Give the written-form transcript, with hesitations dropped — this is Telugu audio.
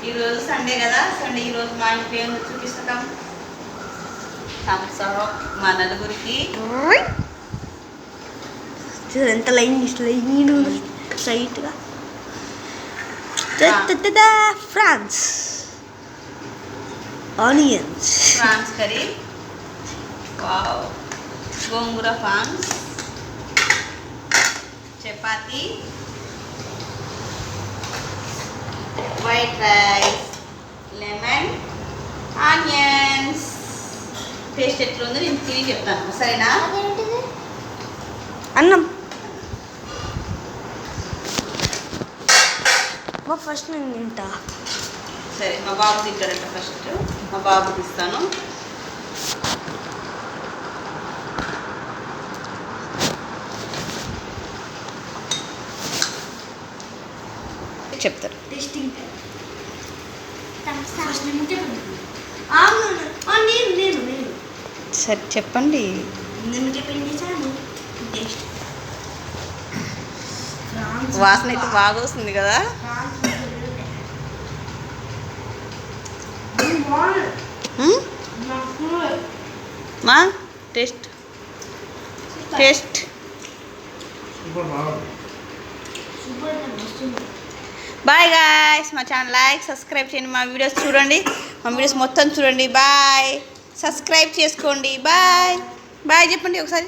ఈరోజు సండే కదా, సండే ఈరోజు మా ఇంట్లో ఏమో చూపిస్తాం. థమ్స్ అప్ మా నలుగురికి. ఎంత లైన్ స్ట్రైట్గా prawns onions, prawns curry, wow, gongura prawns, chapati, white rice, lemon, onions. Taste ఎట్లుందో నేను తిని చెప్తాను, సరేనా? అన్నం. మా ఫస్ట్ నేను తింటా. సరే, మా బాబు తింటాడంట. ఫస్ట్ మా బాబుకి ఇస్తాను. చెప్తారు. సరే చెప్పండి. వాసన అయితే బాగా వస్తుంది కదా. మా టేస్ట్ బాయ్ గాయ్స్. మా ఛానల్ లైక్ సబ్స్క్రైబ్ చేయండి. మా వీడియోస్ చూడండి, మా వీడియోస్ మొత్తం చూడండి. బాయ్, సబ్స్క్రైబ్ చేసుకోండి. బాయ్ బాయ్ చెప్పండి ఒకసారి.